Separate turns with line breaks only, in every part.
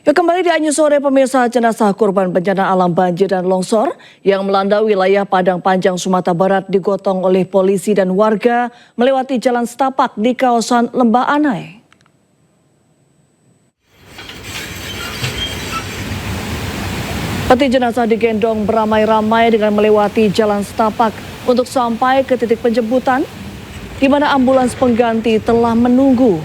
Ya, kembali di Anyu sore pemirsa, jenazah korban bencana alam banjir dan longsor yang melanda wilayah Padang Panjang, Sumatera Barat digotong oleh polisi dan warga melewati jalan setapak di kawasan Lembah Anai. Peti jenazah digendong beramai-ramai dengan melewati jalan setapak untuk sampai ke titik penjemputan, di mana ambulans pengganti telah menunggu.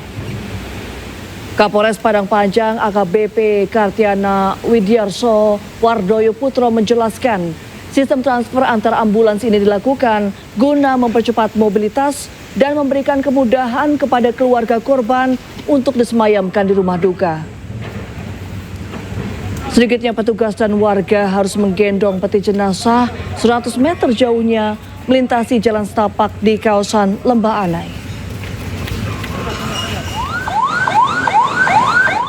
Kapolres Padang Panjang AKBP Kartiana Widyarso Wardoyo Putro menjelaskan, sistem transfer antar ambulans ini dilakukan guna mempercepat mobilitas dan memberikan kemudahan kepada keluarga korban untuk disemayamkan di rumah duka. Sedikitnya petugas dan warga harus menggendong peti jenazah 100 meter jauhnya melintasi jalan setapak di kawasan Lembah Anai.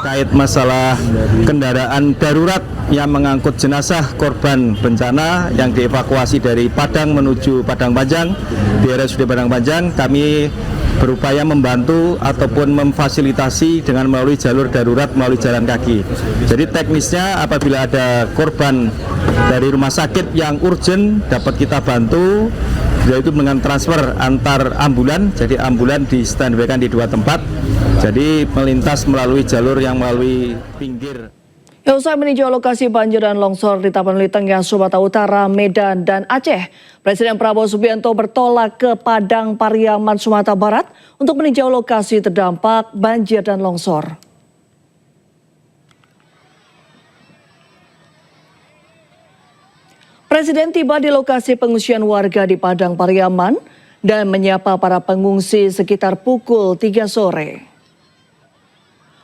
Terkait masalah kendaraan darurat yang mengangkut jenazah korban bencana yang dievakuasi dari Padang menuju Padang Panjang, di RSUD Padang Panjang, kami berupaya membantu ataupun memfasilitasi dengan melalui jalur darurat melalui jalan kaki. Jadi teknisnya apabila ada korban dari rumah sakit yang urgent dapat kita bantu, yaitu dengan transfer antar ambulan. Jadi ambulan di standby-kan di dua tempat, jadi melintas melalui jalur yang melalui pinggir.
Ya, usai meninjau lokasi banjir dan longsor di Tapanuli Tengah, Sumatera Utara, Medan, dan Aceh, Presiden Prabowo Subianto bertolak ke Padang Pariaman, Sumatera Barat untuk meninjau lokasi terdampak banjir dan longsor. Presiden tiba di lokasi pengungsian warga di Padang Pariaman dan menyapa para pengungsi sekitar pukul 3 sore.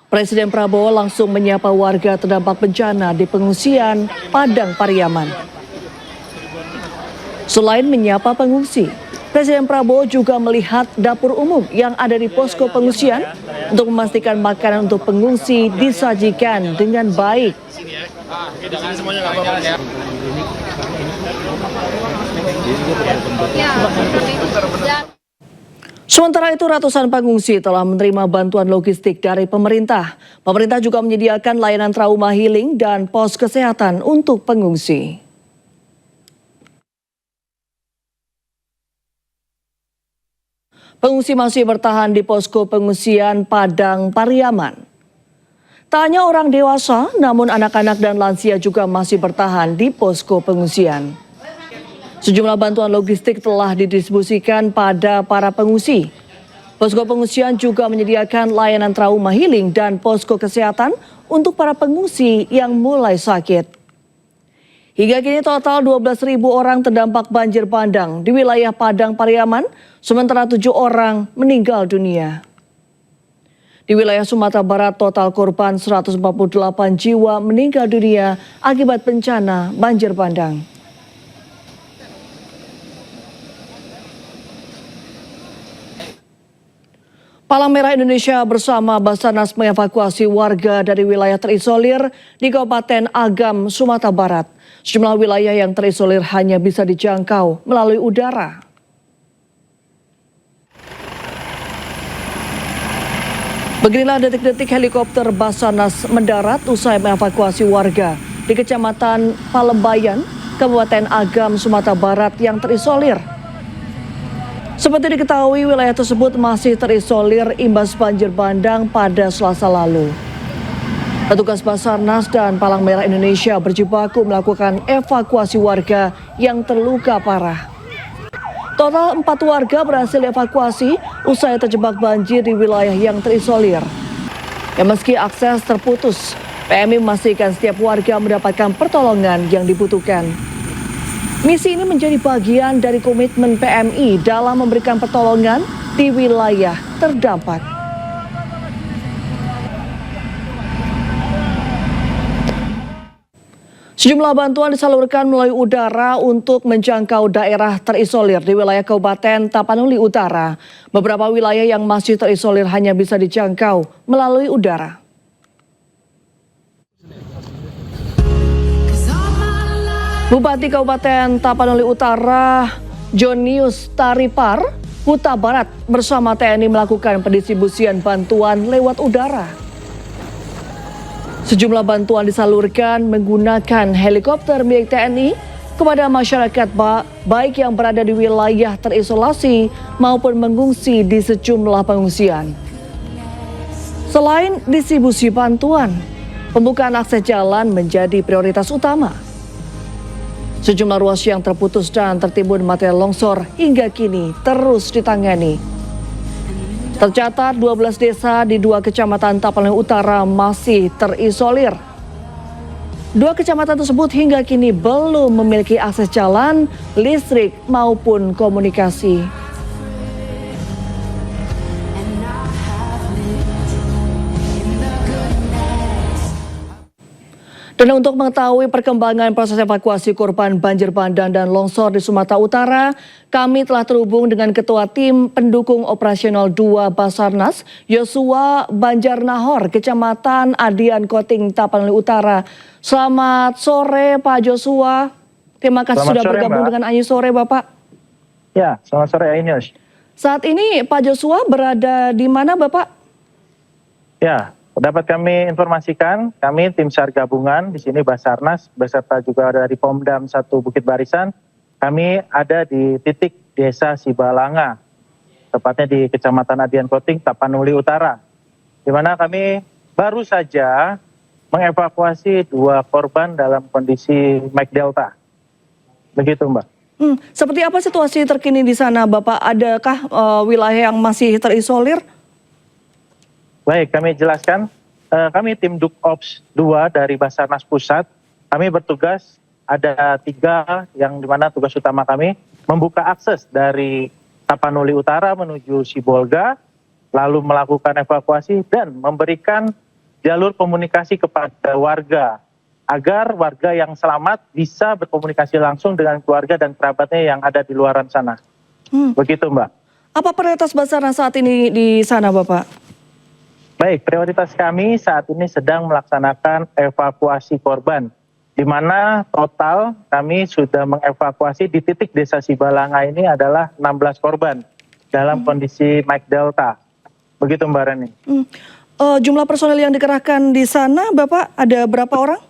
Presiden Prabowo langsung menyapa warga terdampak bencana di pengungsian Padang Pariaman. Selain menyapa pengungsi, Presiden Prabowo juga melihat dapur umum yang ada di posko pengungsian untuk memastikan makanan untuk pengungsi disajikan dengan baik. Sementara itu, ratusan pengungsi telah menerima bantuan logistik dari pemerintah. Pemerintah juga menyediakan layanan trauma healing dan pos kesehatan untuk pengungsi. Pengungsi masih bertahan di posko pengungsian Padang Pariaman. Tak hanya orang dewasa, namun anak-anak dan lansia juga masih bertahan di posko pengungsian. Sejumlah bantuan logistik telah didistribusikan pada para pengungsi. Posko pengungsian juga menyediakan layanan trauma healing dan posko kesehatan untuk para pengungsi yang mulai sakit. Hingga kini total 12.000 orang terdampak banjir bandang di wilayah Padang Pariaman, sementara 7 orang meninggal dunia. Di wilayah Sumatera Barat, total korban 148 jiwa meninggal dunia akibat bencana banjir bandang. Palang Merah Indonesia bersama Basarnas mengevakuasi warga dari wilayah terisolir di Kabupaten Agam, Sumatera Barat. Sejumlah wilayah yang terisolir hanya bisa dijangkau melalui udara. Beginilah detik-detik helikopter Basarnas mendarat usai mengevakuasi warga di Kecamatan Palembayan, Kabupaten Agam, Sumatera Barat yang terisolir. Seperti diketahui, wilayah tersebut masih terisolir imbas banjir bandang pada Selasa lalu. Petugas Basarnas dan Palang Merah Indonesia berjibaku melakukan evakuasi warga yang terluka parah. Total 4 warga berhasil dievakuasi usai terjebak banjir di wilayah yang terisolir. Ya, meski akses terputus, PMI memastikan setiap warga mendapatkan pertolongan yang dibutuhkan. Misi ini menjadi bagian dari komitmen PMI dalam memberikan pertolongan di wilayah terdampak. Sejumlah bantuan disalurkan melalui udara untuk menjangkau daerah terisolir di wilayah Kabupaten Tapanuli Utara. Beberapa wilayah yang masih terisolir hanya bisa dijangkau melalui udara. Bupati Kabupaten Tapanuli Utara, Jonius Taripar, Huta Barat bersama TNI melakukan pendistribusian bantuan lewat udara. Sejumlah bantuan disalurkan menggunakan helikopter milik TNI kepada masyarakat baik yang berada di wilayah terisolasi maupun mengungsi di sejumlah pengungsian. Selain distribusi bantuan, pembukaan akses jalan menjadi prioritas utama. Sejumlah ruas yang terputus dan tertimbun material longsor hingga kini terus ditangani. Tercatat 12 desa di 2 kecamatan Tapanuli Utara masih terisolir. 2 kecamatan tersebut hingga kini belum memiliki akses jalan, listrik maupun komunikasi. Dan untuk mengetahui perkembangan proses evakuasi korban banjir bandang dan longsor di Sumatera Utara, kami telah terhubung dengan Ketua Tim Pendukung Operasional 2 Basarnas, Yosua Banjarnahor, Kecamatan Adian Koting, Tapanuli Utara. Selamat sore Pak Joshua. Terima kasih sudah bergabung dengan Ayu Sore, Bapak.
Ya, selamat sore Ainus.
Saat ini Pak Joshua berada di mana, Bapak?
Ya, dapat kami informasikan, kami tim SAR gabungan di sini Basarnas beserta juga dari Pomdam 1 Bukit Barisan, kami ada di titik Desa Sibalanga, tepatnya di Kecamatan Adian Koting, Tapanuli Utara, di mana kami baru saja mengevakuasi 2 korban dalam kondisi Mike Delta. Begitu, Mbak.
Seperti apa situasi terkini di sana, Bapak? Adakah wilayah yang masih terisolir?
Baik, kami jelaskan. Kami tim Dukops 2 dari Basarnas Pusat. Kami bertugas ada 3 yang dimana tugas utama kami membuka akses dari Tapanuli Utara menuju Sibolga, lalu melakukan evakuasi dan memberikan jalur komunikasi kepada warga agar warga yang selamat bisa berkomunikasi langsung dengan keluarga dan kerabatnya yang ada di luaran sana. Begitu, Mbak.
Apa prioritas Basarnas saat ini di sana, Bapak?
Baik, prioritas kami saat ini sedang melaksanakan evakuasi korban, di mana total kami sudah mengevakuasi di titik Desa Sibalanga ini adalah 16 korban dalam kondisi Mike Delta. Begitu, Mbak Reni.
Jumlah personel yang dikerahkan di sana, Bapak, ada berapa orang?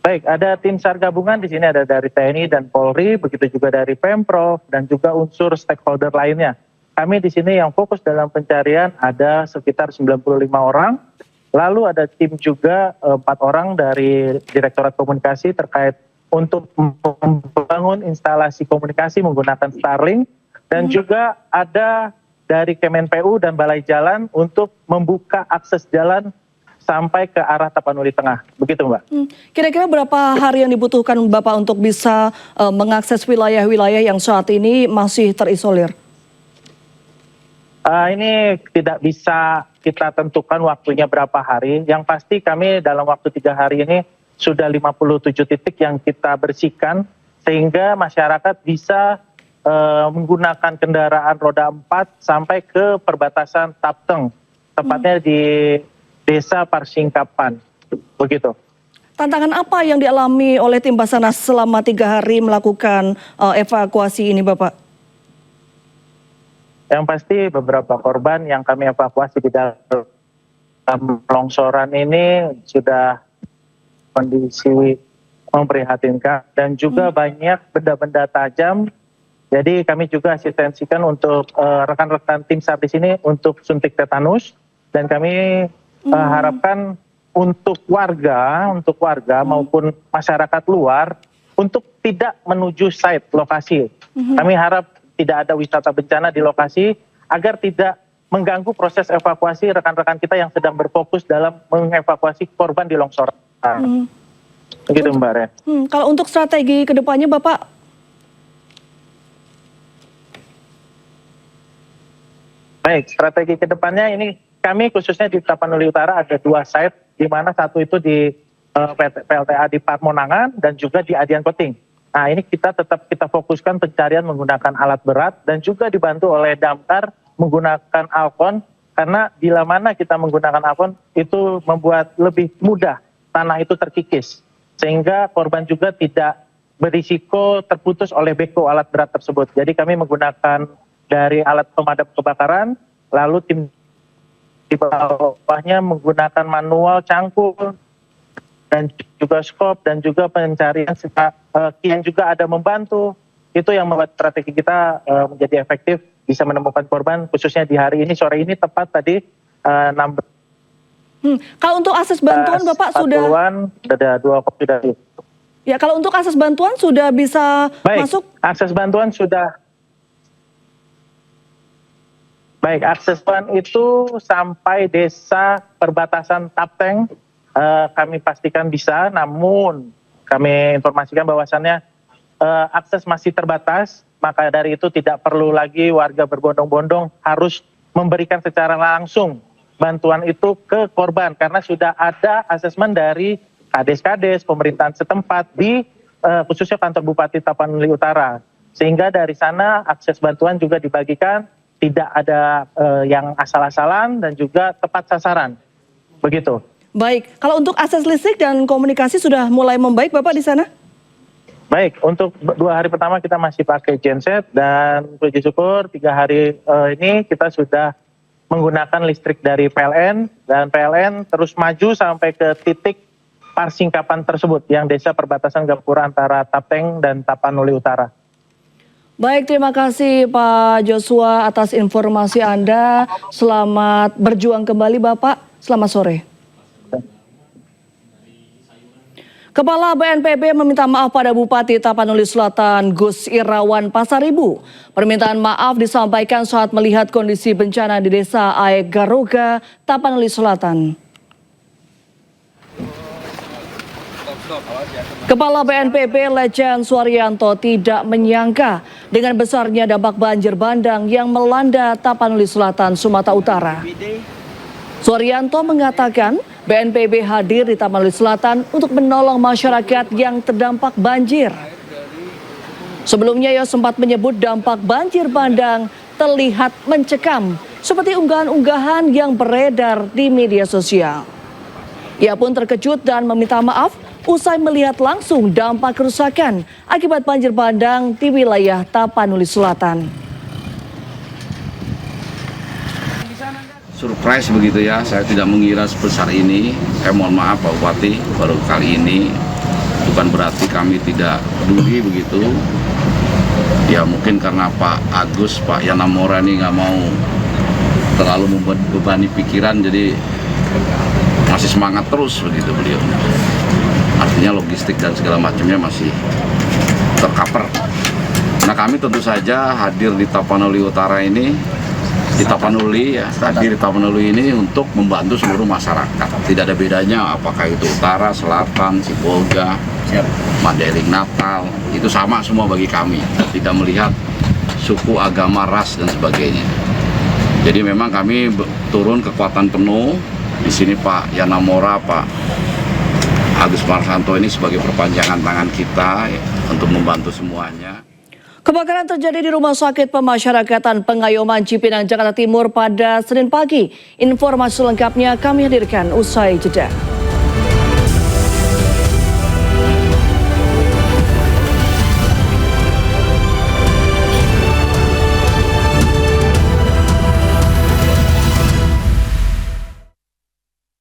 Baik, ada tim SAR gabungan di sini, ada dari TNI dan Polri, begitu juga dari Pemprov dan juga unsur stakeholder lainnya. Kami di sini yang fokus dalam pencarian ada sekitar 95 orang. Lalu ada tim juga 4 orang dari Direktorat Komunikasi terkait untuk membangun instalasi komunikasi menggunakan Starlink. Dan juga ada dari Kemenpu dan Balai Jalan untuk membuka akses jalan sampai ke arah Tapanuli Tengah. Begitu, Mbak.
Kira-kira berapa hari yang dibutuhkan Bapak untuk bisa mengakses wilayah-wilayah yang saat ini masih terisolir?
Ini tidak bisa kita tentukan waktunya berapa hari. Yang pasti kami dalam waktu 3 hari ini sudah 57 titik yang kita bersihkan sehingga masyarakat bisa menggunakan kendaraan roda 4 sampai ke perbatasan Tapteng, tepatnya di Desa Parsingkapan. Begitu.
Tantangan apa yang dialami oleh tim Basarnas selama 3 hari melakukan evakuasi ini, Bapak?
Yang pasti beberapa korban yang kami evakuasi di dalam longsoran ini sudah kondisi memprihatinkan dan juga banyak benda-benda tajam. Jadi kami juga asistensikan untuk rekan-rekan tim SAR di sini untuk suntik tetanus dan kami harapkan untuk warga maupun masyarakat luar untuk tidak menuju site lokasi. Kami harap tidak ada wisata bencana di lokasi agar tidak mengganggu proses evakuasi rekan-rekan kita yang sedang berfokus dalam mengevakuasi korban di longsoran. Begitu, Mbak Ren.
Kalau untuk strategi ke depannya, Bapak?
Baik, strategi ke depannya ini kami khususnya di Tapanuli Utara ada 2 site, di mana satu itu di PLTA di Pamonangan dan juga di Adian Koting. Nah, ini kita fokuskan pencarian menggunakan alat berat dan juga dibantu oleh damkar menggunakan Alkon, karena bila mana kita menggunakan Alkon itu membuat lebih mudah tanah itu terkikis sehingga korban juga tidak berisiko terputus oleh beko alat berat tersebut. Jadi kami menggunakan dari alat pemadam kebakaran, lalu tim di bawahnya menggunakan manual cangkul dan juga skop dan juga pencarian yang juga ada membantu. Itu yang membuat strategi kita menjadi efektif, bisa menemukan korban khususnya di hari ini, sore ini tepat tadi 16.
Kalau untuk akses bantuan Bapak sudah
ada 2 kopi dari.
Ya, kalau untuk akses bantuan sudah bisa masuk?
Akses bantuan sudah. Baik, akses bantuan itu sampai desa perbatasan Tapteng kami pastikan bisa, namun kami informasikan bahwasannya akses masih terbatas, maka dari itu tidak perlu lagi warga berbondong-bondong harus memberikan secara langsung bantuan itu ke korban, karena sudah ada asesmen dari kades-kades pemerintahan setempat di khususnya kantor Bupati Tapanuli Utara, sehingga dari sana akses bantuan juga dibagikan, tidak ada yang asal-asalan dan juga tepat sasaran, begitu.
Baik, kalau untuk akses listrik dan komunikasi sudah mulai membaik Bapak di sana?
Baik, untuk 2 hari pertama kita masih pakai genset dan puji syukur 3 hari ini kita sudah menggunakan listrik dari PLN, dan PLN terus maju sampai ke titik Parsingkapan tersebut yang desa perbatasan gapura antara Tapteng dan Tapanuli Utara.
Baik, terima kasih Pak Joshua atas informasi Anda. Selamat berjuang kembali Bapak, selamat sore. Kepala BNPB meminta maaf pada Bupati Tapanuli Selatan Gus Irawan Pasaribu. Permintaan maaf disampaikan saat melihat kondisi bencana di Desa Aek Garoga, Tapanuli Selatan. Kepala BNPB Lejen Suaryanto tidak menyangka dengan besarnya dampak banjir bandang yang melanda Tapanuli Selatan, Sumatera Utara. Suaryanto mengatakan BNPB hadir di Tapanuli Selatan untuk menolong masyarakat yang terdampak banjir. Sebelumnya ia sempat menyebut dampak banjir bandang terlihat mencekam, seperti unggahan-unggahan yang beredar di media sosial. Ia pun terkejut dan meminta maaf usai melihat langsung dampak kerusakan akibat banjir bandang di wilayah Tapanuli Selatan.
Surprise begitu ya, saya tidak mengira sebesar ini. Saya mohon maaf Pak Bupati, baru kali ini. Bukan berarti kami tidak peduli begitu. Ya mungkin karena Pak Agus, Pak Yanamora ini nggak mau terlalu membebani pikiran, jadi masih semangat terus begitu beliau. Artinya logistik dan segala macamnya masih tercover. Nah kami tentu saja hadir di Tapanuli Utara ini, di Tapanuli ya, hadir di Tapanuli ini untuk membantu seluruh masyarakat. Tidak ada bedanya apakah itu utara, selatan, Sibolga, Mandailing, Natal, itu sama semua bagi kami. Tidak melihat suku, agama, ras dan sebagainya. Jadi memang kami turun kekuatan penuh. Di sini Pak Yanamora, Pak Agus Marsanto ini sebagai perpanjangan tangan kita ya, untuk membantu semuanya.
Kebakaran terjadi di Rumah Sakit Pemasyarakatan Pengayoman Cipinang, Jakarta Timur pada Senin pagi. Informasi lengkapnya kami hadirkan usai jeda.